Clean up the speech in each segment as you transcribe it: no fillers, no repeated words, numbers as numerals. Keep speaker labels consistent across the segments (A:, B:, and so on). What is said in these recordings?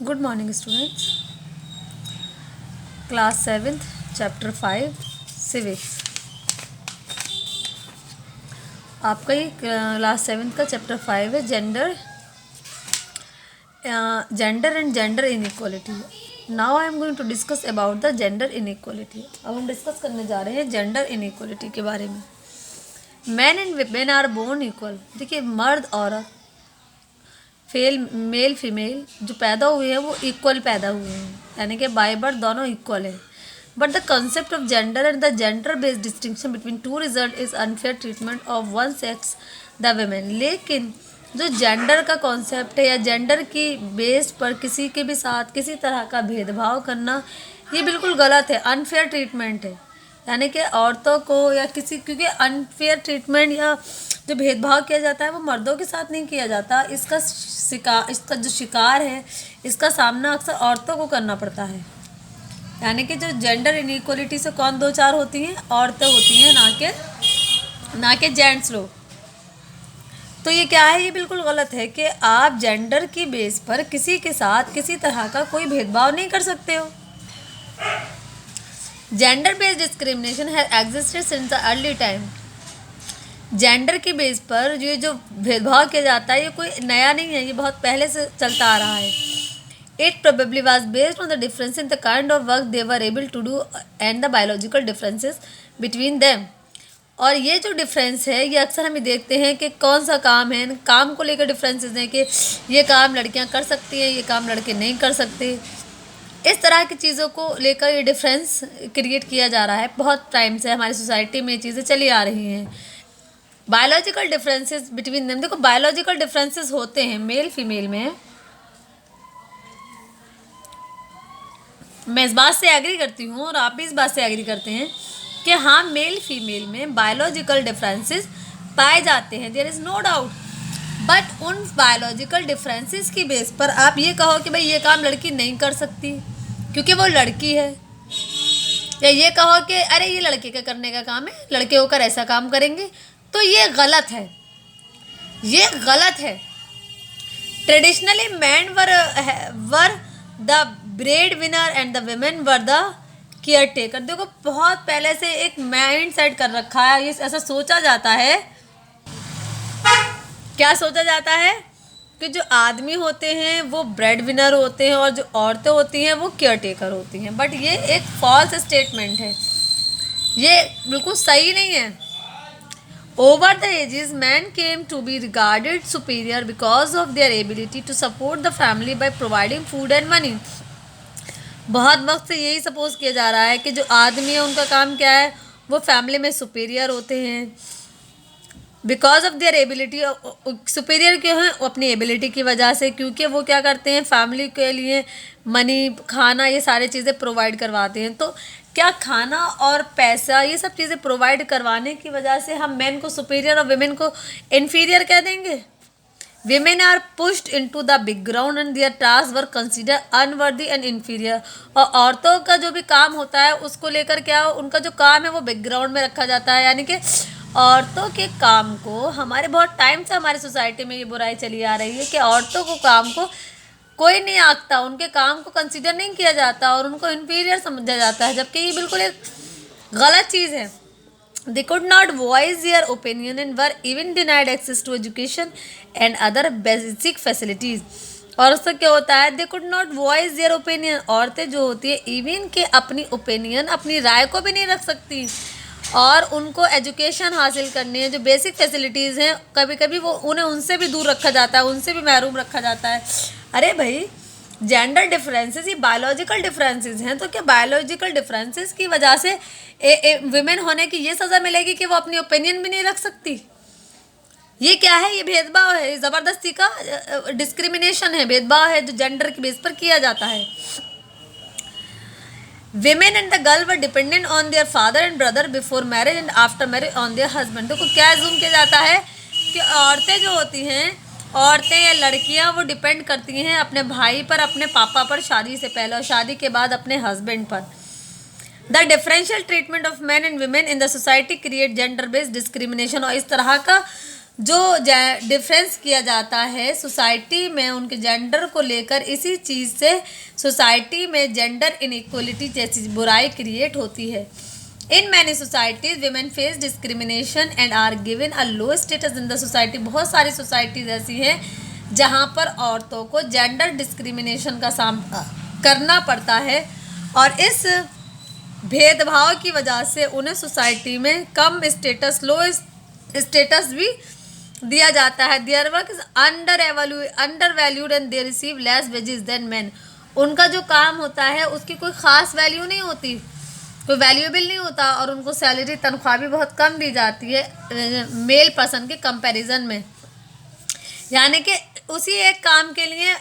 A: Good morning students. Class seventh chapter 5 civics. आपका ये class seventh का चैप्टर 5 है gender and gender inequality. Now I am going to discuss about the gender inequality. अब हम discuss करने जा रहे हैं जेंडर इनइक्वालिटी के बारे में। Man and women are born equal. देखिए, मर्द औरत मेल फीमेल जो पैदा हुए हैं वो इक्वल पैदा हुए हैं, यानी कि बाय बर्थ दोनों इक्वल है। But the concept of gender and the gender based distinction between two result is unfair treatment of one sex the women. लेकिन जो जेंडर का कॉन्सेप्ट है या जेंडर की बेस पर किसी के भी साथ किसी तरह का भेदभाव करना, ये बिल्कुल गलत है, अनफेयर ट्रीटमेंट है। यानी कि औरतों को या किसी, क्योंकि अनफेयर ट्रीटमेंट या जो भेदभाव किया जाता है वो मर्दों के साथ नहीं किया जाता। इसका जो शिकार है, इसका सामना अक्सर औरतों को करना पड़ता है। यानी कि जो जेंडर इनइक्वालिटी से कौन दो चार होती हैं? औरतें होती हैं, ना कि जेंट्स लोग। तो ये क्या है? ये बिल्कुल गलत है कि आप जेंडर की बेस पर किसी के साथ किसी तरह का कोई भेदभाव नहीं कर सकते हो। Gender based discrimination has existed since the early time. Gender की बेस पर ये जो भेदभाव किया जाता है ये कोई नया नहीं है, ये बहुत पहले से चलता आ रहा है। It probably was based on the difference in the kind of work they were able to do and the biological differences between them. और ये जो डिफरेंस है ये अक्सर हम देखते हैं कि कौन सा काम है, काम को लेकर डिफरेंसेस हैं कि ये काम लड़कियां कर सकती हैं, ये काम लड़के नहीं कर सकते। इस तरह की चीज़ों को लेकर ये डिफरेंस क्रिएट किया जा रहा है। बहुत टाइम से हमारी सोसाइटी में ये चीज़ें चली आ रही हैं। बायोलॉजिकल डिफरेंसेस बिटवीन देम, देखो बायोलॉजिकल डिफरेंसेस होते हैं मेल फीमेल में। मैं इस बात से एग्री करती हूँ और आप भी इस बात से एग्री करते हैं कि हाँ, मेल फीमेल में बायोलॉजिकल डिफरेंसेस पाए जाते हैं, there is no doubt. But उन बायोलॉजिकल डिफरेंसेस की बेस पर आप ये कहो कि भाई ये काम लड़की नहीं कर सकती क्योंकि वो लड़की है, या ये कहो कि अरे ये लड़के का करने का काम है, लड़के होकर ऐसा काम करेंगे, तो ये गलत है, ये गलत है। Traditionally man were the bread winner and the women were the care taker. देखो, बहुत पहले से एक माइंड सेट कर रखा है, ये ऐसा सोचा जाता है। क्या सोचा जाता है? कि जो आदमी होते हैं वो ब्रेड विनर होते हैं और जो औरतें होती हैं वो केयर टेकर होती हैं। बट ये एक फॉल्स स्टेटमेंट है, ये बिल्कुल सही नहीं है। Over the ages, men came to be regarded superior because of their ability to support the family by providing food and money. बहुत वक्त से यही सपोज किया जा रहा है कि जो आदमी है उनका काम क्या है, वो फैमिली में सुपीरियर होते हैं। Because of their ability, superior क्यों है? अपनी एबिलिटी की वजह से, क्योंकि वो क्या करते हैं, फैमिली के लिए मनी, खाना, ये सारी चीज़ें प्रोवाइड करवाते हैं। तो क्या खाना और पैसा, ये सब चीज़ें प्रोवाइड करवाने की वजह से हम मेन को सुपीरियर और विमेन को इन्फीरियर कह देंगे? Women are pushed into the background and their task were considered unworthy and inferior. और औरतों का जो भी काम होता है उसको लेकर क्या, उनका जो काम है वो बैकग्राउंड में रखा जाता है। यानी कि औरतों के काम को, हमारे बहुत टाइम से हमारी सोसाइटी में ये बुराई चली आ रही है कि औरतों को काम को कोई नहीं आंकता, उनके काम को कंसीडर नहीं किया जाता और उनको इन्फीरियर समझा जाता है, जबकि ये बिल्कुल एक गलत चीज़ है। They could not voice their opinion and were even denied access to education and other basic facilities. और उससे क्या होता है? They could not voice their opinion. औरतें जो होती है इवन के अपनी ओपिनियन, अपनी राय को भी नहीं रख सकती, और उनको एजुकेशन हासिल करनी है, जो बेसिक फैसिलिटीज़ हैं, कभी कभी वो उन्हें उनसे भी दूर रखा जाता है, उनसे भी महरूम रखा जाता है। अरे भाई, जेंडर डिफरेंसेस ये बायोलॉजिकल डिफरेंसेस हैं, तो क्या बायोलॉजिकल डिफरेंसेस की वजह से विमेन होने की ये सज़ा मिलेगी कि वो अपनी ओपिनियन भी नहीं रख सकती? ये क्या है? ये भेदभाव है, ये ज़बरदस्ती का डिस्क्रिमिनेशन है, भेदभाव है जो जेंडर की बेस पर किया जाता है। Women and the girl were dependent on their father and brother before marriage and after marriage on their husband. तो क्या एज्यूम किया जाता है कि औरतें जो होती हैं, औरतें या लड़कियां, वो डिपेंड करती हैं अपने भाई पर, अपने पापा पर शादी से पहले, और शादी के बाद अपने हस्बैंड पर। The differential treatment of man and women in the society create gender based discrimination. और इस तरह का जो डिफरेंस किया जाता है सोसाइटी में उनके जेंडर को लेकर, इसी चीज़ से सोसाइटी में जेंडर इनइक्वलिटी जैसी बुराई क्रिएट होती है। In many societies women face discrimination and are given a low status in the society. बहुत सारी सोसाइटीज ऐसी हैं जहाँ पर औरतों को जेंडर डिस्क्रिमिनेशन का सामना करना पड़ता है और इस भेदभाव की वजह से उन्हें सोसाइटी में कम स्टेटस, लो स्टेटस भी दिया जाता है। Their work is undervalued and they receive less wages than man. उनका जो काम होता है उसकी कोई ख़ास वैल्यू नहीं होती, कोई वैल्यूएबल नहीं होता और उनको सैलरी, तनख्वाह भी बहुत कम दी जाती है मेल पर्सन के कंपैरिजन में। यानी कि उसी एक काम के लिए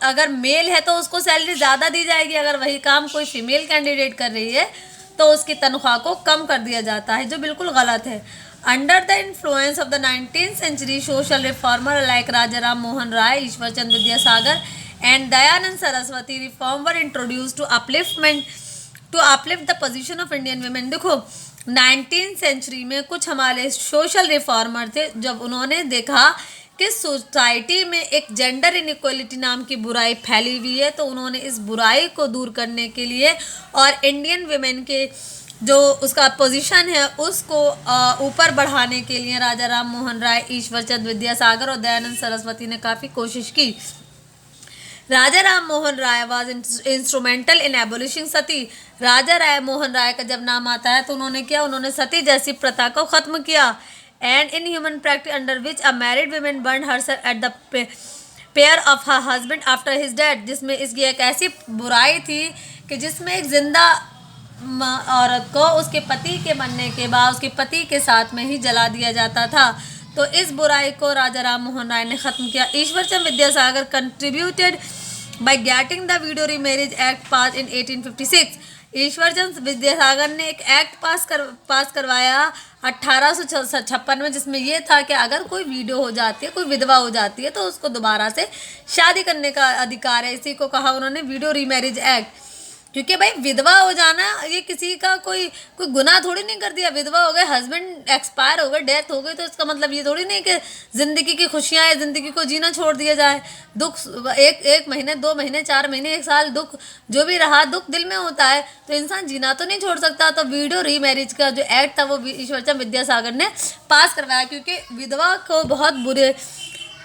A: अगर मेल है तो उसको सैलरी ज़्यादा दी जाएगी, अगर वही काम कोई फीमेल कैंडिडेट कर रही है तो उसकी तनख्वाह को कम कर दिया जाता है, जो बिल्कुल गलत है। Under the influence of the 19th century social reformer like Rajaram Mohan Roy, Ishwar Chandra Vidyasagar and Dayanand Saraswati, reform were introduce to uplift the position of Indian women. देखो 19th century में कुछ हमारे सोशल रिफॉर्मर थे, जब उन्होंने देखा कि सोसाइटी में एक जेंडर इनइक्वलिटी नाम की बुराई फैली हुई है, तो उन्होंने इस बुराई को दूर करने के लिए और इंडियन वुमेन के जो उसका पोजीशन है उसको ऊपर बढ़ाने के लिए राजा राम मोहन राय, ईश्वर चंद्र विद्यासागर और दयानंद सरस्वती ने काफ़ी कोशिश की। राजा Ram Mohan Roy was instrumental in एबोलिशिंग सती। राजा राय मोहन राय का जब नाम आता है तो उन्होंने क्या, उन्होंने सती जैसी प्रथा को ख़त्म किया। And in human practice under which a married women burn herself at the pair of her husband after his death, जिसमें इसकी एक ऐसी बुराई थी कि जिसमें एक जिंदा औरत को उसके पति के मरने के बाद उसके पति के साथ में ही जला दिया जाता था। तो इस बुराई को राजा राम मोहन राय ने ख़त्म किया। Ishwar Chandra Vidyasagar contributed by getting the widow remarriage act pass in 1856। Ishwar Chandra Vidyasagar ने एक एक्ट पास करवाया 1856 में, जिसमें यह था कि अगर कोई विडो हो जाती है, कोई विधवा हो जाती है, तो उसको दोबारा से शादी करने का अधिकार है। इसी को कहा उन्होंने विडो रीमैरिज एक्ट, क्योंकि भाई विधवा हो जाना ये किसी का कोई गुनाह थोड़ी नहीं कर दिया। विधवा हो गए, हस्बैंड एक्सपायर हो गए, डेथ हो गई, तो इसका मतलब ये थोड़ी नहीं कि ज़िंदगी की खुशियाँ हैं, ज़िंदगी को जीना छोड़ दिया जाए। दुख एक महीने, 2 महीने, 4 महीने, 1 साल दुख जो भी रहा, दुख दिल में होता है, तो इंसान जीना तो नहीं छोड़ सकता। तो विडो रीमैरिज का जो एक्ट था वो ईश्वरचंद्र विद्यासागर ने पास करवाया, क्योंकि विधवा को बहुत बुरे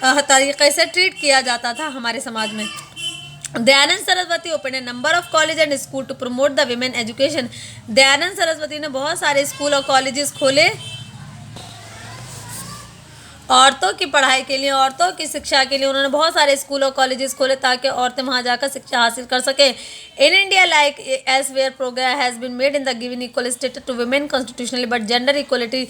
A: तरीके से ट्रीट किया जाता था हमारे समाज में। Dayanand Saraswati open a number of college and school to promote the women education. Dayanand Saraswati ने बहुत सारे स्कूल और कॉलेजेस खोले औरतों की पढ़ाई के लिए, औरतों की शिक्षा के लिए। उन्होंने बहुत सारे स्कूल और कॉलेजेस खोले ताकि औरतें वहां जाकर शिक्षा हासिल कर सकें। In India like elsewhere progress has been made in the given equal status to women constitutionally but gender equality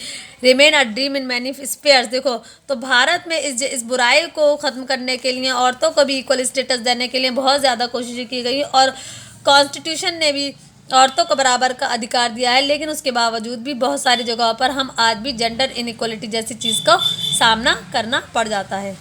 A: remain a dream in many spheres. देखो तो भारत में इस बुराई को ख़त्म करने के लिए, औरतों को भी इक्वल स्टेटस देने के लिए बहुत ज़्यादा कोशिशें की गई और कॉन्स्टिट्यूशन ने भी औरतों को बराबर का अधिकार दिया है। लेकिन उसके बावजूद भी बहुत सारी जगहों पर हम आज भी जेंडर इनइक्वलिटी जैसी चीज़ का सामना करना पड़ जाता है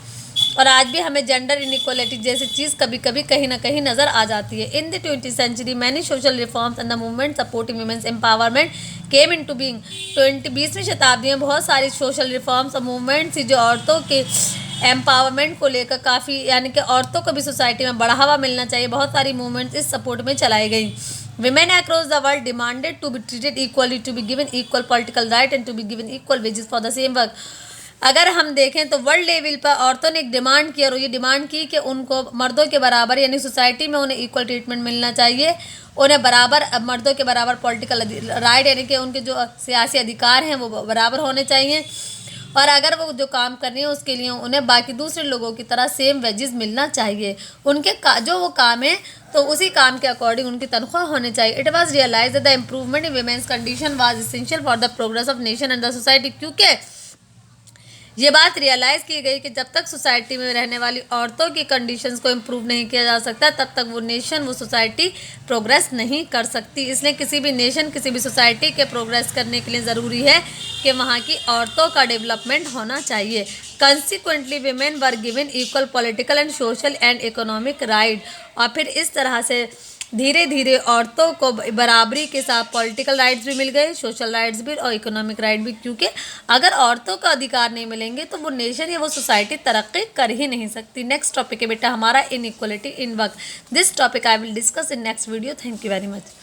A: और आज भी हमें जेंडर इनइक्वलिटी जैसी चीज़ कभी कभी कहीं ना कहीं नज़र आ जाती है। In the 20th century many social reforms and the movement supporting women's empowerment came into being. 20वीं शताब्दी में बहुत सारी सोशल रिफॉर्म्स और मूवमेंट्स थी जो औरतों के एम्पावरमेंट को लेकर काफ़ी, यानी कि औरतों को भी सोसाइटी में बढ़ावा मिलना चाहिए, बहुत सारी मूवमेंट्स इस सपोर्ट में चलाई गई। Women across the world demanded to be treated equally, to be given equal political right and to be given equal wages for the same work। अगर हम देखें तो वर्ल्ड लेवल पर औरतों ने एक डिमांड की और ये डिमांड की कि उनको मर्दों के बराबर, यानी सोसाइटी में उन्हें इक्वल ट्रीटमेंट मिलना चाहिए, उन्हें बराबर मर्दों के बराबर पॉलिटिकल राइट, यानी कि उनके जो सियासी अधिकार हैं वो बराबर होने चाहिए और अगर वो जो काम कर रही है उसके लिए उन्हें बाकी दूसरे लोगों की तरह सेम वेजेस मिलना चाहिए। उनके जो वो काम है तो उसी काम के अकॉर्डिंग उनकी तनख्वाह होनी चाहिए। It was realize that the improvement in women's condition was essential for the progress of nation and the society. क्योंकि ये बात रियलाइज़ की गई कि जब तक सोसाइटी में रहने वाली औरतों की कंडीशंस को इम्प्रूव नहीं किया जा सकता तब तक वो नेशन, वो सोसाइटी प्रोग्रेस नहीं कर सकती। इसलिए किसी भी नेशन, किसी भी सोसाइटी के प्रोग्रेस करने के लिए ज़रूरी है कि वहाँ की औरतों का डेवलपमेंट होना चाहिए। Consequently women were given equal political and social and economic right. और फिर इस तरह से धीरे धीरे औरतों को बराबरी के साथ पॉलिटिकल राइट्स भी मिल गए, सोशल राइट्स भी और इकोनॉमिक राइट भी, क्योंकि अगर औरतों को अधिकार नहीं मिलेंगे तो वो नेशन या वो सोसाइटी तरक्की कर ही नहीं सकती। नेक्स्ट टॉपिक है बेटा हमारा inequality in work. This topic I will discuss in next video. Thank you very much.